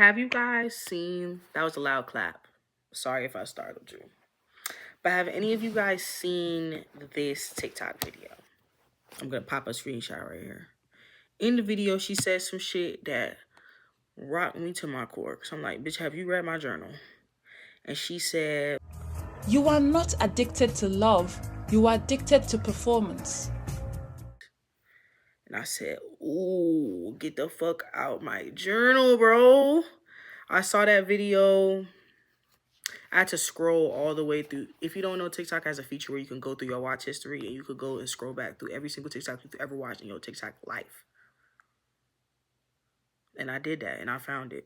Have you guys seen, that was a loud clap. Sorry if I startled you. But have any of you guys seen this TikTok video? I'm going to pop a screenshot right here. In the video, she says some shit that rocked me to my core. So I'm like, bitch, have you read my journal? And she said, you are not addicted to love. You are addicted to performance. and I said, ooh, get the fuck out my journal, bro. I saw that video. I had to scroll all the way through. If you don't know, TikTok has a feature where you can go through your watch history and you could go and scroll back through every single TikTok you've ever watched in your TikTok life. And I did that and I found it.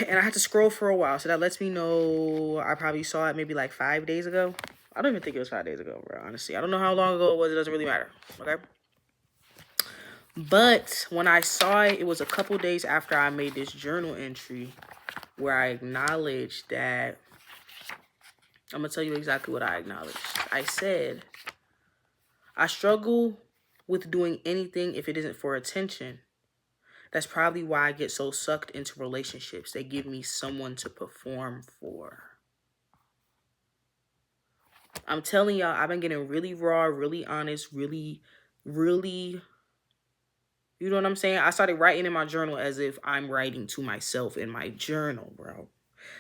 And I had to scroll for a while. So that lets me know I probably saw it maybe like 5 days ago. I don't even think it was 5 days ago, bro, honestly. I don't know how long ago it was. It doesn't really matter, okay? But when I saw it, it was a couple days after I made this journal entry where I acknowledged that, I'm going to tell you exactly what I acknowledged. I said, I struggle with doing anything if it isn't for attention. That's probably why I get so sucked into relationships. They give me someone to perform for. I'm telling y'all, I've been getting really raw, really honest, really, you know what I'm saying? I started writing in my journal as if I'm writing to myself in my journal, bro.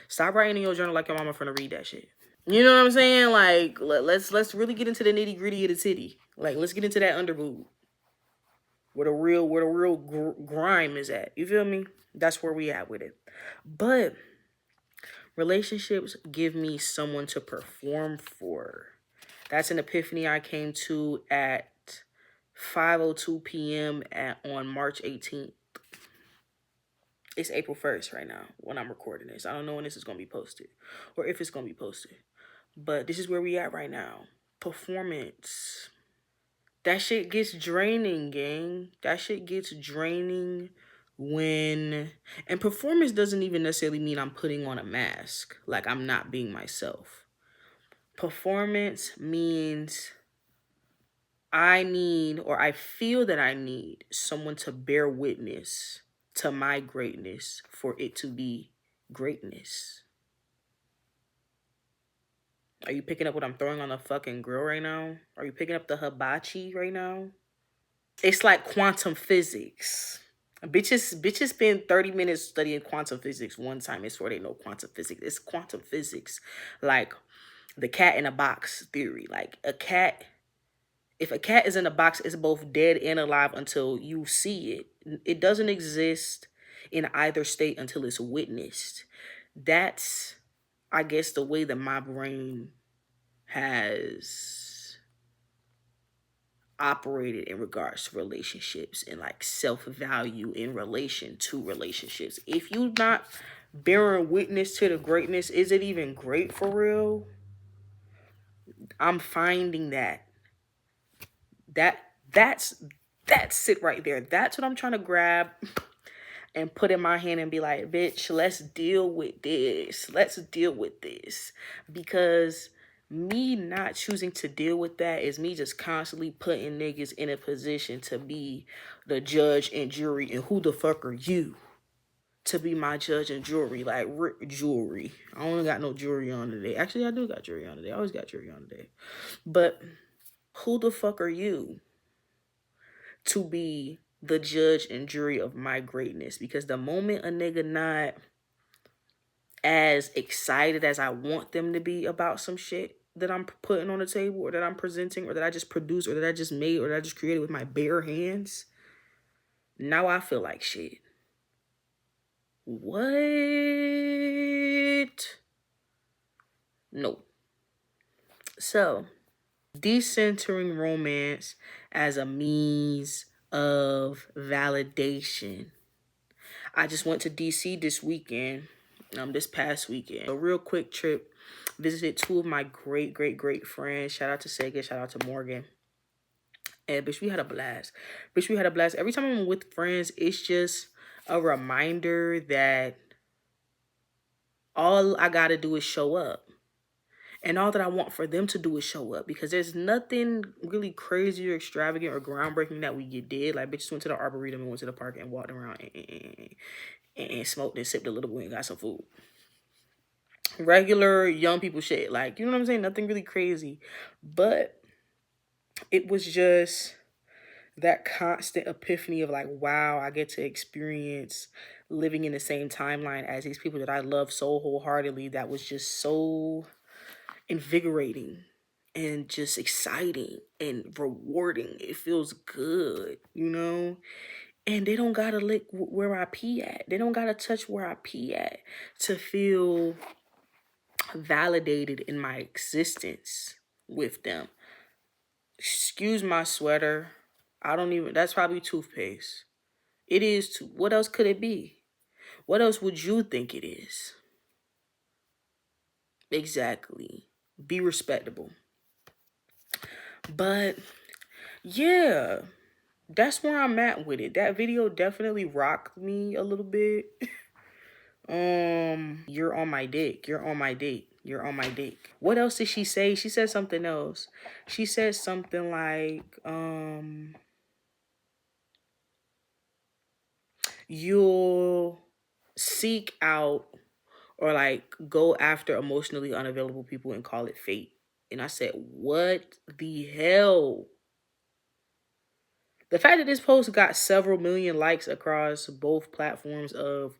Stop writing in your journal like your mama finna read that shit. You know what I'm saying? Like, let's really get into the nitty gritty of the titty. Like, let's get into that underboob. Where the real grime is at. You feel me? That's where we at with it. But relationships give me someone to perform for. That's an epiphany I came to at 5:02 p.m. on March 18th. It's April 1st right now when I'm recording this. I don't know when this is going to be posted or if it's going to be posted. But this is where we at right now. Performance. That shit gets draining, gang. That shit gets draining when... And performance doesn't even necessarily mean I'm putting on a mask. Like, I'm not being myself. Performance means I need, or I feel that I need, someone to bear witness to my greatness for it to be greatness. Are you picking up what I'm throwing on the fucking grill right now? Are you picking up the hibachi right now? It's like quantum physics. Bitches spend 30 minutes studying quantum physics one time. It's where they know quantum physics. It's quantum physics. Like the cat in a box theory. Like if a cat is in a box, it's both dead and alive until you see it. It doesn't exist in either state until it's witnessed. That's, I guess, the way that my brain has operated in regards to relationships and like self-value in relation to relationships. If you're not bearing witness to the greatness, is it even great for real? I'm finding that's it right there. That's what I'm trying to grab and put in my hand and be like, bitch, let's deal with this. Let's deal with this. Because me not choosing to deal with that is me just constantly putting niggas in a position to be the judge and jury. And who the fuck are you to be my judge and jury? Like, jewelry. I only got no jewelry on today. Actually, I do got jewelry on today. I always got jewelry on today. But who the fuck are you to be the judge and jury of my greatness? Because the moment a nigga not as excited as I want them to be about some shit that I'm putting on the table or that I'm presenting or that I just produced or that I just made or that I just created with my bare hands, now I feel like shit. What? No. So, decentering romance as a means of validation. I just went to DC this past weekend. A real quick trip. Visited two of my great friends. Shout out to Sega, shout out to Morgan. And bitch, we had a blast. Every time I'm with friends, it's just a reminder that all I gotta do is show up. And all that I want for them to do is show up, because there's nothing really crazy or extravagant or groundbreaking that we did. Like, bitches went to the arboretum and went to the park and walked around and smoked and sipped a little bit and got some food. Regular young people shit. Like, you know what I'm saying? Nothing really crazy. But it was just that constant epiphany of like, wow, I get to experience living in the same timeline as these people that I love so wholeheartedly. That was just so invigorating and just exciting and rewarding. It feels good, you know? And they don't gotta lick where I pee at. They don't gotta touch where I pee at to feel validated in my existence with them. Excuse my sweater. I don't even, that's probably toothpaste. It is too. What else could it be? What else would you think it is? Exactly. Be respectable. But yeah, that's where I'm at with it. That video definitely rocked me a little bit. You're on my dick. You're on my dick. You're on my dick. What else did she say? She said something else. She said something like, you'll seek out or like go after emotionally unavailable people and call it fate. And I said, what the hell? The fact that this post got several million likes across both platforms of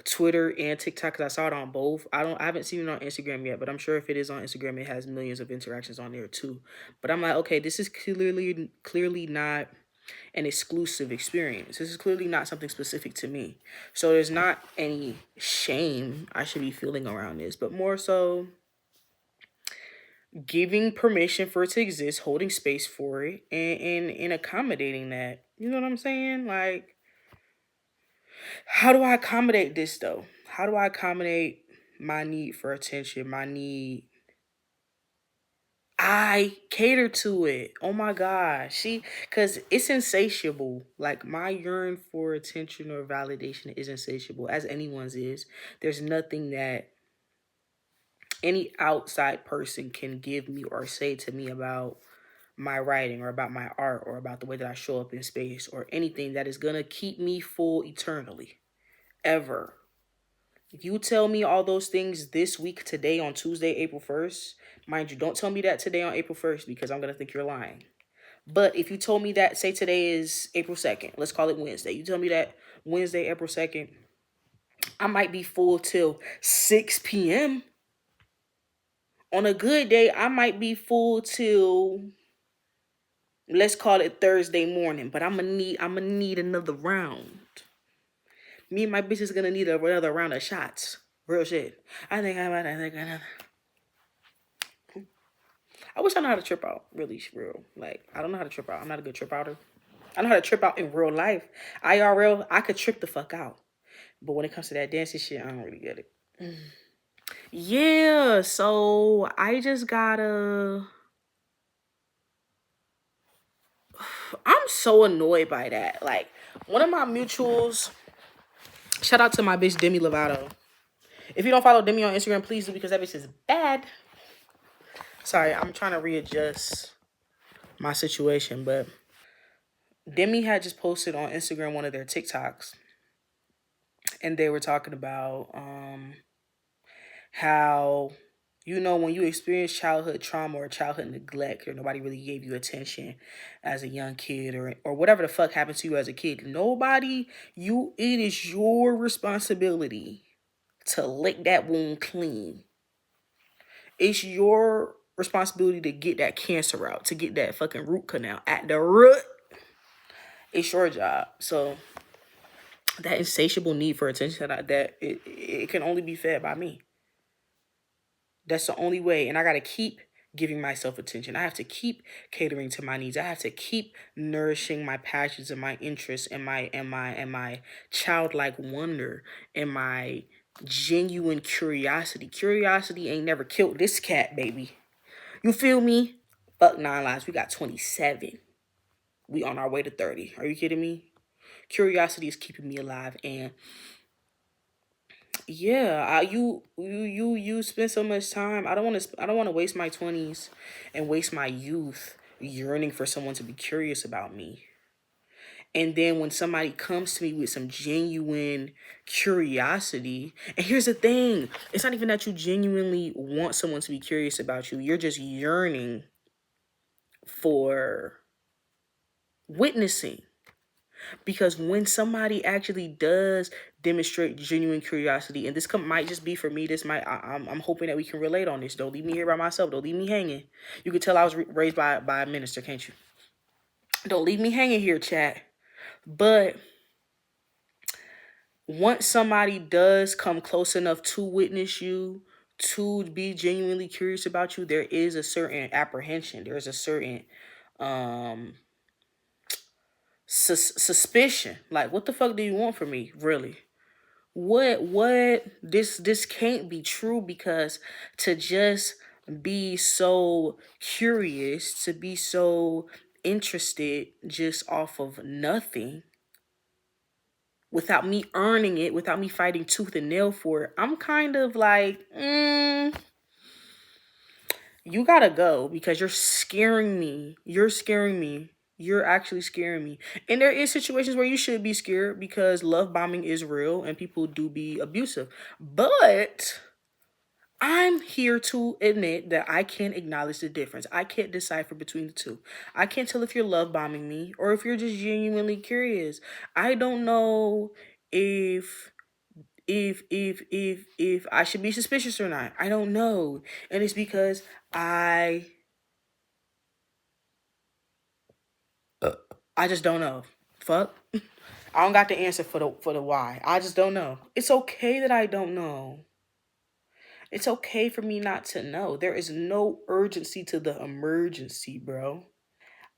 Twitter and TikTok, because I saw it on both. I haven't seen it on Instagram yet, but I'm sure if it is on Instagram, it has millions of interactions on there too. But I'm like, okay, this is clearly not an exclusive experience. This is clearly not something specific to me. So there's not any shame I should be feeling around this, but more so giving permission for it to exist, holding space for it, and accommodating that. You know what I'm saying? Like, how do I accommodate this though? How do I accommodate my need for attention, my need? I cater to it. Oh my gosh. Because it's insatiable. Like, my yearn for attention or validation is insatiable, as anyone's is. There's nothing that any outside person can give me or say to me about my writing or about my art or about the way that I show up in space or anything that is going to keep me full eternally. Ever. If you tell me all those things this week, today, on Tuesday, April 1st, mind you, don't tell me that today on April 1st, because I'm going to think you're lying. But if you told me that, say today is April 2nd, let's call it Wednesday. You tell me that Wednesday, April 2nd, I might be full till 6 p.m. On a good day, I might be full till, let's call it Thursday morning, but I'm gonna need another round. Me and my bitch is gonna need another round of shots. Real shit. I wish I know how to trip out. Really, real. Like, I don't know how to trip out. I'm not a good trip outer. I know how to trip out in real life. IRL, I could trip the fuck out. But when it comes to that dancing shit, I don't really get it. Yeah, so I just gotta. I'm so annoyed by that. Like, one of my mutuals, shout out to my bitch Demi Lovato. If you don't follow Demi on Instagram, please do, because that bitch is bad. Sorry, I'm trying to readjust my situation, but Demi had just posted on Instagram one of their TikToks, and they were talking about how, you know, when you experience childhood trauma or childhood neglect, or nobody really gave you attention as a young kid, or whatever the fuck happened to you as a kid, it is your responsibility to lick that wound clean. It's your responsibility to get that cancer out, to get that fucking root canal at the root. It's your job. So that insatiable need for attention, that it can only be fed by me. That's the only way. And I gotta keep giving myself attention. I have to keep catering to my needs. I have to keep nourishing my passions and my interests and my childlike wonder and my genuine curiosity. Curiosity ain't never killed this cat, baby. You feel me? Fuck 9 lives. We got 27. We on our way to 30. Are you kidding me? Curiosity is keeping me alive, and Yeah, you spend so much time. I don't want to waste my 20s and waste my youth yearning for someone to be curious about me. And then when somebody comes to me with some genuine curiosity, and here's the thing, it's not even that you genuinely want someone to be curious about you. You're just yearning for witnessing. Because when somebody actually does demonstrate genuine curiosity, and might just be for me, this might I'm hoping that we can relate on this. Don't leave me here by myself. Don't leave me hanging. You can tell I was raised by a minister, can't you? Don't leave me hanging here, chat. But once somebody does come close enough to witness you, to be genuinely curious about you, there is a certain apprehension. There's a certain um suspicion. Like, what the fuck do you want from me, really? What this can't be true, because to just be so curious, to be so interested just off of nothing, without me earning it, without me fighting tooth and nail for it, I'm kind of like, you gotta go, because you're scaring me. You're scaring me. You're actually scaring me. And there is situations where you should be scared, because love bombing is real and people do be abusive. But I'm here to admit that I can't acknowledge the difference. I can't decipher between the two. I can't tell if you're love bombing me or if you're just genuinely curious. I don't know if if I should be suspicious or not. I don't know. And it's because I I just don't know. Fuck. I don't got the answer for the why. I just don't know. It's okay that I don't know. It's okay for me not to know. There is no urgency to the emergency, bro.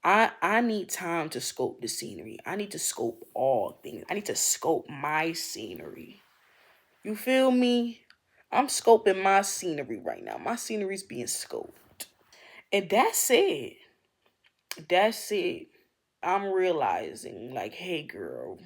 I need time to scope the scenery. I need to scope all things. I need to scope my scenery. You feel me? I'm scoping my scenery right now. My scenery's being scoped. And that's it. That's it. I'm realizing, like, hey girl,